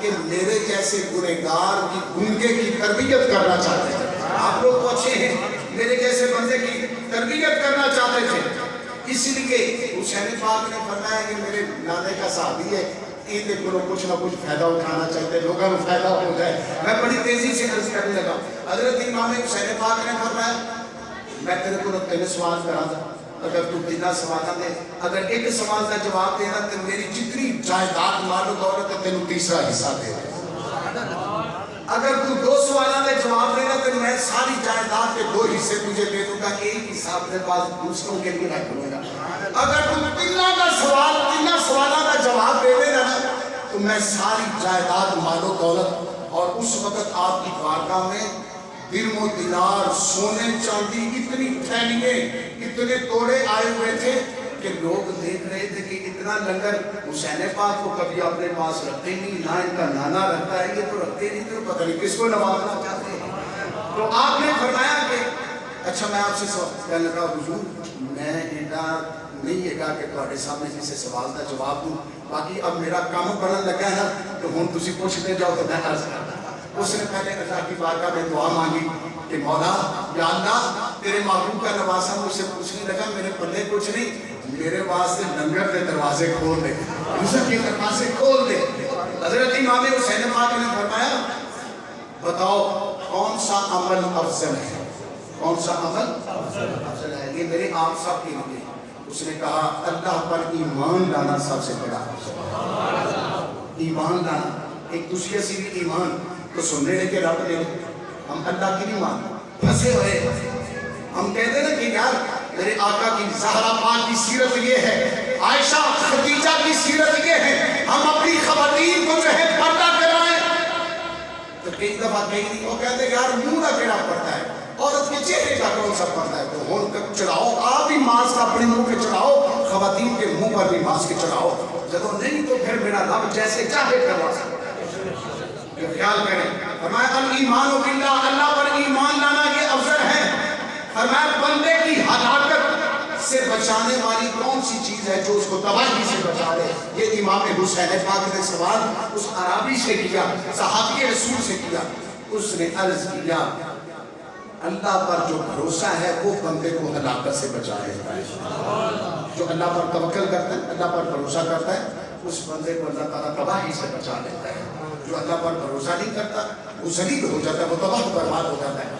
کہ میرے جیسے گنہگار کی گنگے کی تربیت کرنا چاہتے تھے. آپ لوگ تو اچھے ہیں, میرے جیسے بندے کی تربیت کرنا چاہتے تھے. اس لیے حسین پاک نے فرمایا کہ میرے نانے کا صحابی ہے, ان کو کچھ نہ کچھ فائدہ اٹھانا چاہتے, لوگوں کو فائدہ ہو جائے. میں بڑی تیزی سے عرض کرنے لگا. حضرت امام حسین پاک نے فرمایا میں تیرے کو 3 سوال کرا تھا, اگر تو 3 سوالوں میں اگر ایک سوال کا جواب دینا تو میری جتنی جائیداد مال و دولت ہے تینوں تیسرا حصہ دے دے. اگر تو 2 سوالوں کا جواب دینا تو میں ساری جائیداد کے 2 حصے تجھے دے دوں گا, ایک حصہ اپنے پاس دوسروں کے لیے رکھ لوں گا. اگر تو 3 سوالوں کا جواب دے دے گا تو میں ساری جائیداد مال و دولت, اور اس وقت آپ کی بارگاہ میں درم و دینار سونے چاندی اتنی تھیلیاں اتنے توڑے آئے ہوئے تھے کہ لوگ دیکھ رہے تھے کہ اتنا لنگر حسین پاک کو کبھی اپنے پاس رکھتے نہیں, نہ ان کا نانا رکھتا ہے, یہ تو رکھتے نہیں, تو پتہ نہیں کس کو نوازنا چاہتے ہیں. تو آپ نے فرمایا کہ اچھا میں آپ سے کہنے لگا حضور میں نہیں ہے گا کہ تھوڑے سامنے جسے سوال کا جواب دوں, باقی اب میرا کام بڑھن لگا ہے نا تو ہوں تسی پوچھتے جاؤ تو میں عرض کرتا. اس نے پہلے اللہ کی بارگاہ میں دعا مانگی کہ مولا یا اللہ تیرے محبوب کا نواسا مجھ سے پوچھنے لگا میرے پلے کچھ نہیں, میرے واسطے لنگر کے دروازے کھول دے, رزق کے دروازے کھول دے. حضرت امام حسین پاک نے فرمایا بتاؤ کون سا عمل افضل ہے, کون سا عمل افضل ہے, یہ میرے آپ صاحب کے لیے. اس نے کہا اللہ پر ایمان لانا سب سے بڑا. ایمان لانا, ایک دوسری سی بھی ایمان تو سننے لے کے رب نے ہم اللہ کی نہیں مان پھنسے ہوئے. ہم کہتے ہیں کہ یار میرے آقا کی زہرا پاک کی سیرت یہ ہے, عائشہ خدیجہ کی سیرت یہ ہے, ہم اپنی خواتین کو جو ہے پردہ کرائیں. تو کئی دفعہ کہیں وہ کہتے ہیں یار منہ نہ کیڑا پڑتا ہے, عورت کے چہرے کا کون سا پڑتا ہے, تو ہون کا چڑھاؤ, آپ بھی ماسک اپنے منہ پہ چڑھاؤ, خواتین کے منہ پر بھی ماسک چڑھاؤ, جب نہیں تو پھر میرا رب جیسے چاہے کروا سکتا. خیال کریں. فرمایا الایمان باللہ, اللہ پر ایمان لانا یہ افضل ہے. فرمایا بندے کی ہلاکت سے بچانے والی کون سی چیز ہے جو اس کو تباہی سے بچا لے. یہ امام حسین پاک نے سوال اس عربی سے کیا, صحابی رسول سے کیا. اس نے عرض کیا اللہ پر جو بھروسہ ہے وہ بندے کو ہلاکت سے بچا لیتا ہے. جو اللہ پر توکل کرتا ہے, اللہ پر بھروسہ کرتا ہے, اس بندے کو اللہ تعالیٰ تباہی سے بچا لیتا ہے. جو اللہ پر بھروسہ نہیں کرتا وہ ذلیل ہو جاتا ہے, وہ تباہ برباد ہو جاتا ہے.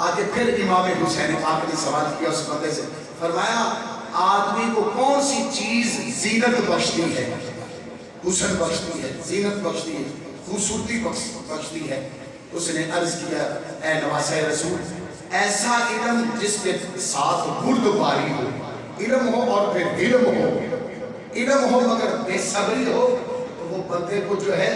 آگے پھر امام حسین پاک نے سوال کیا اس بندے سے, فرمایا آدمی کو کون سی چیز زینت بخشتی ہے, حسن بخشتی ہے, زینت بخشتی ہے, خوبصورتی بخشتی ہے. اس نے عرض کیا اے نواسہ رسول, ایسا علم جس کے ساتھ بردباری ہو, علم ہو اور پھر علم ہو, علم ہو مگر بے صبری ہو, تو وہ بندے کو جو ہے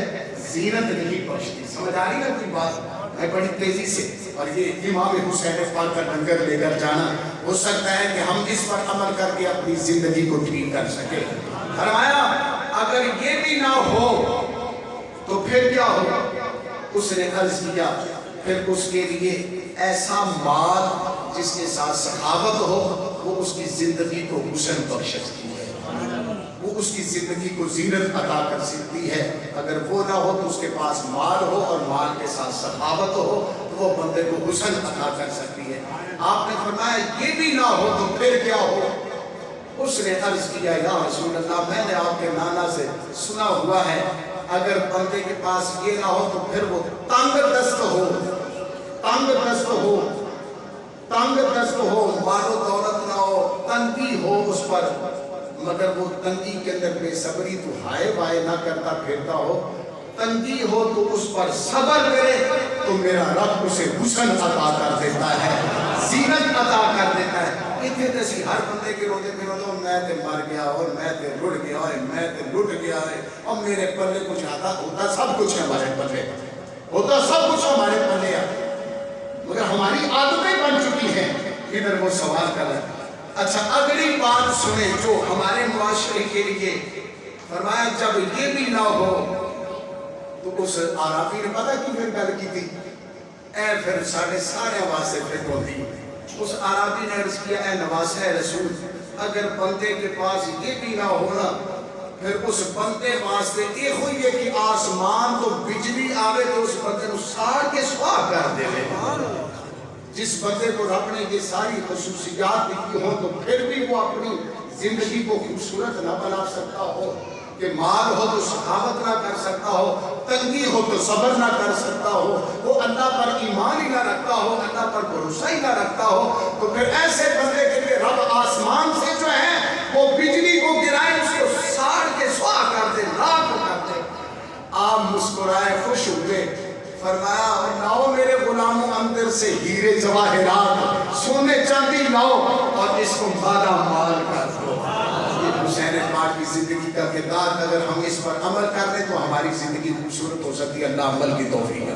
زینت نہیں بخشتی. سمجھ آ رہی نا کوئی بات؟ میں بڑی تیزی سے, اور یہ امام حسین پاک کا لنگر لے کر جانا ہو سکتا ہے کہ ہم اس پر عمل کر کے اپنی زندگی کو ٹھیک کر سکیں. فرمایا اگر یہ بھی نہ ہو تو پھر کیا ہو؟ اس نے عرض کیا پھر اس کے لیے ایسا مال جس کے ساتھ سخاوت ہو, وہ اس کی زندگی کو حسن بخش سکتی ہے, وہ اس کی زندگی کو زینت عطا کر سکتی ہے. اگر وہ نہ ہو تو اس کے پاس مال ہو اور مال کے ساتھ سخاوت ہو تو وہ بندے کو حسن عطا کر سکتی ہے. آپ نے فرمایا یہ بھی نہ ہو تو پھر کیا ہو؟ اس نے عرض کیا یا رسول اللہ میں نے آپ کے نانا سے سنا ہوا ہے اگر بندے کے پاس یہ نہ ہو تو پھر وہ تنگ دست ہو, تنگ دست ہو, تنگ دست ہو, مال و دولت نہ ہو, تنگی ہو اس پر, مگر وہ تنگی کے اندر بے صبری تو ہائے بائے نہ کرتا پھرتا ہو, تنگی ہو تو اس پر صبر کرے تو میرا رب اسے حسن عطا کر دیتا ہے, زینت عطا کر دیتا ہے. اتنے جیسی ہر بندے کے روتے پھر میں تے مر گیا اور میں تے رڑ گیا اور میں تے لٹ گیا ہے اور میرے پلے کچھ آتا, ہوتا سب کچھ ہمارے پلے, ہوتا سب کچھ ہمارے پلے ہے, مگر ہماری عادتیں بن چکی ہیں. ادھر وہ سوال کر رہا ہے. اچھا اگلی بات سنیں جو ہمارے معاشرے کے لیے. فرمایا جب یہ بھی نہ ہو تو اس عربی نے پتہ کی پھر گل کی تھی, اے پھر سارے واسطے پھر ہوتی. اس عربی نے عرض کیا اے نواسہ رسول اگر بندے کے پاس یہ بھی نہ ہونا پھر اس بندے واسطے یہ ہوئی ہے کہ آسمان تو بجلی آوے تو اس بندے کو ساڑ کے سواہ کر دے جس بندے کو رب نے یہ ساری خصوصیات دی ہوں تو پھر بھی وہ اپنی زندگی کو خوبصورت نہ بنا سکتا ہو کہ مال ہو تو سخاوت نہ کر سکتا ہو، تنگی ہو تو صبر نہ کر سکتا ہو، وہ اللہ پر ایمان ہی نہ رکھتا ہو، اللہ پر بھروسہ ہی نہ رکھتا ہو، تو پھر ایسے بندے کے لیے رب آسمان سے جو ہے وہ بجلی کو گرائے، اس کو ساڑ کے سواہ کر دے، راکھ کر دے۔ آپ مسکرائے، خوش ہوئے، فرمایا اور لاؤ میرے غلاموں اندر سے ہیرے جواہرات، سونے چاندی لاؤ اور اس کو مالا مال کر دو۔ حسین پاک کی زندگی کا کردار اگر ہم اس پر عمل کر لیں تو ہماری زندگی خوبصورت ہو سکتی ہے۔ اللہ عمل کی توفیق